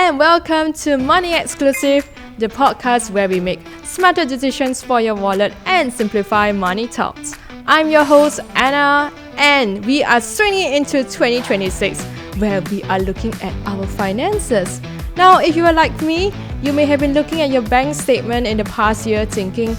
and welcome to MoneyXclusive, the podcast where we make smarter decisions for your wallet and simplify money talks. I'm your host Anna, and we are swinging into 2026 where we are looking at our finances. Now, if you are like me, you may have been looking at your bank statement in the past year thinking,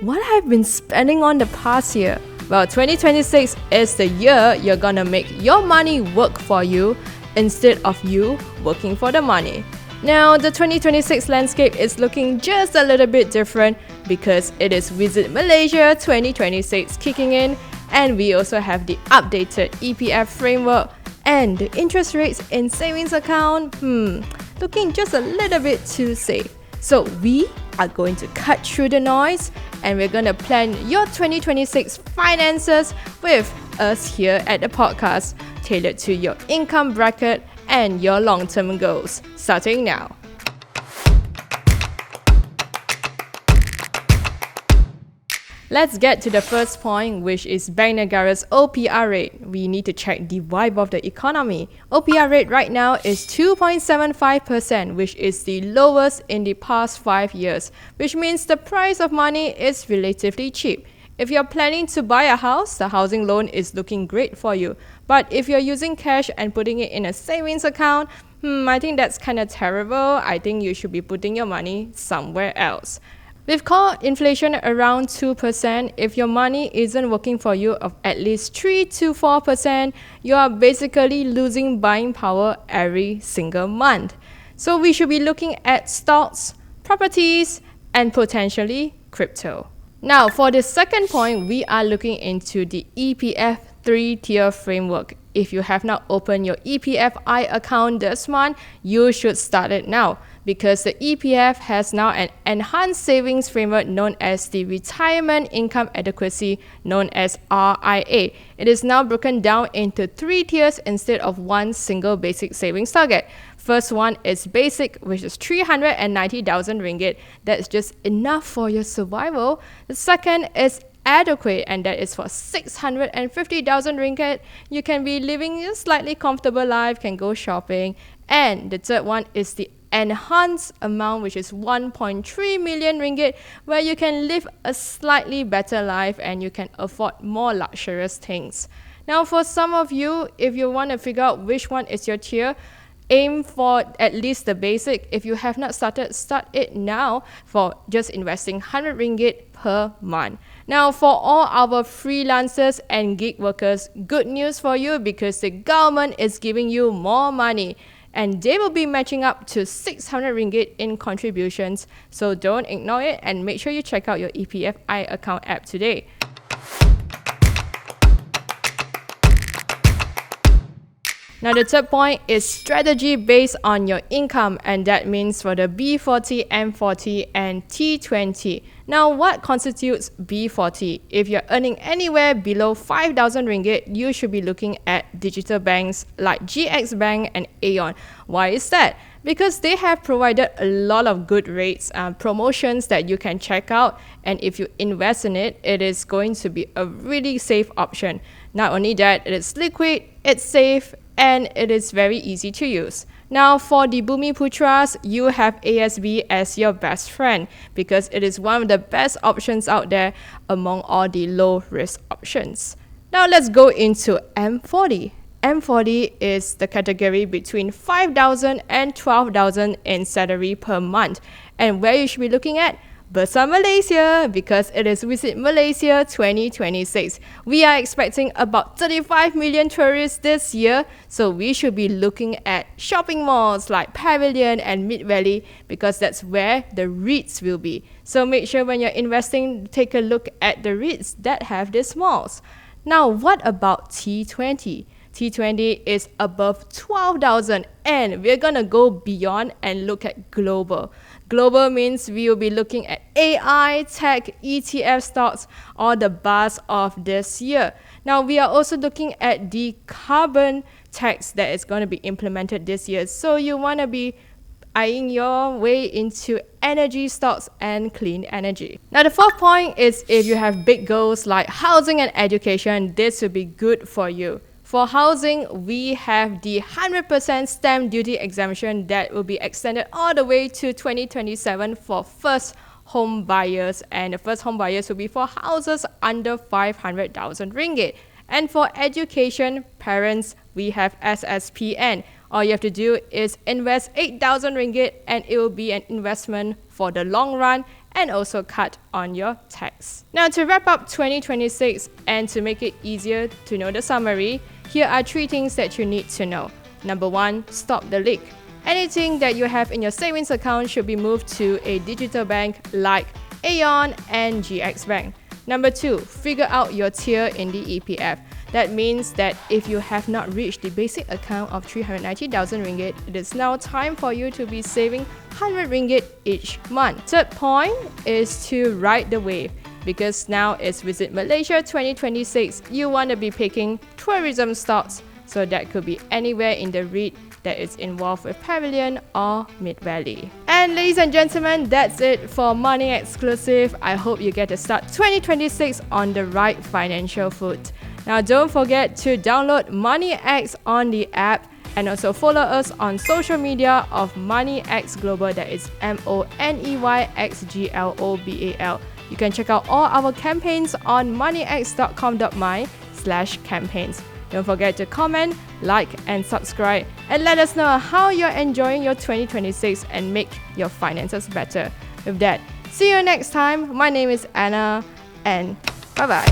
what have I been spending on the past year? Well, 2026 is the year you're gonna make your money work for you instead of you working for the money. Now, the 2026 landscape is looking just a little bit different because it is Visit Malaysia 2026 kicking in, and we also have the updated EPF framework and the interest rates in savings account, looking just a little bit too safe. So we are going to cut through the noise and we're going to plan your 2026 finances with us here at the podcast, tailored to your income bracket and your long-term goals, starting now. Let's get to the first point, which is Bank Negara's OPR rate. We need to check the vibe of the economy. OPR rate right now is 2.75%, which is the lowest in the past 5 years, which means the price of money is relatively cheap. If you're planning to buy a house, the housing loan is looking great for you. But if you're using cash and putting it in a savings account, I think that's kind of terrible. I think you should be putting your money somewhere else. With core inflation around 2%, if your money isn't working for you of at least 3 to 4%, you are basically losing buying power every single month. So we should be looking at stocks, properties, and potentially crypto. Now, for the second point, we are looking into the EPF 3-tier framework. If you have not opened your EPFI account this month, you should start it now, because the EPF has now an enhanced savings framework known as the Retirement Income Adequacy, known as RIA. It is now broken down into 3 tiers instead of one single basic savings target. First one is basic, which is 390,000 ringgit. That's just enough for your survival. The second is adequate, and that is for 650,000 ringgit. You can be living a slightly comfortable life, can go shopping. And the third one is the enhanced amount, which is 1.3 million ringgit, where you can live a slightly better life and you can afford more luxurious things. Now, for some of you, if you want to figure out which one is your tier, aim for at least the basic. If you have not started, start it now for just investing 100 ringgit per month. Now, for all our freelancers and gig workers, good news for you, because the government is giving you more money and they will be matching up to 600 ringgit in contributions. So don't ignore it and make sure you check out your EPFI account app today. Now, the third point is strategy based on your income, and that means for the B40, M40, and T20. Now, what constitutes B40? If you're earning anywhere below 5,000 ringgit, you should be looking at digital banks like GX Bank and Aeon. Why is that? Because they have provided a lot of good rates, promotions that you can check out, and if you invest in it, it is going to be a really safe option. Not only that, it is liquid, it's safe, and it is very easy to use. Now, for the Bumi Putras, you have ASB as your best friend because it is one of the best options out there among all the low risk options. Now, let's go into M40. M40 is the category between 5,000 and 12,000 in salary per month. And where you should be looking at? Bursa Malaysia, because it is Visit Malaysia 2026. We are expecting about 35 million tourists this year, so we should be looking at shopping malls like Pavilion and Mid Valley, because that's where the REITs will be. So make sure when you're investing, take a look at the REITs that have these malls. Now, what about T20? T20 is above 12,000, and we're gonna go beyond and look at global. Global means we will be looking at AI, tech, ETF stocks, or the buzz of this year. Now, we are also looking at the carbon tax that is going to be implemented this year. So you want to be eyeing your way into energy stocks and clean energy. Now, the fourth point is if you have big goals like housing and education, this will be good for you. For housing, we have the 100% stamp duty exemption that will be extended all the way to 2027 for first home buyers, and the first home buyers will be for houses under 500,000 ringgit. And for education, parents, we have SSPN. All you have to do is invest 8,000 ringgit and it will be an investment for the long run and also cut on your tax. Now, to wrap up 2026 and to make it easier to know the summary, here are 3 things that you need to know. Number 1, stop the leak. Anything that you have in your savings account should be moved to a digital bank like Aeon and GX Bank. Number 2, figure out your tier in the EPF. That means that if you have not reached the basic account of 390,000 ringgit, it is now time for you to be saving 100 ringgit each month. Third point is to ride the wave. Because now it's Visit Malaysia 2026, you want to be picking tourism stocks. So that could be anywhere in the REIT that is involved with Pavilion or Mid-Valley. And ladies and gentlemen, that's it for Money Exclusive. I hope you get to start 2026 on the right financial foot. Now don't forget to download MoneyX on the app and also follow us on social media of MoneyX Global, that is MoneyXglobal. You can check out all our campaigns on moneyx.com.my/campaigns. Don't forget to comment, like, and subscribe, and let us know how you're enjoying your 2026 and make your finances better. With that, see you next time. My name is Anna, and bye-bye.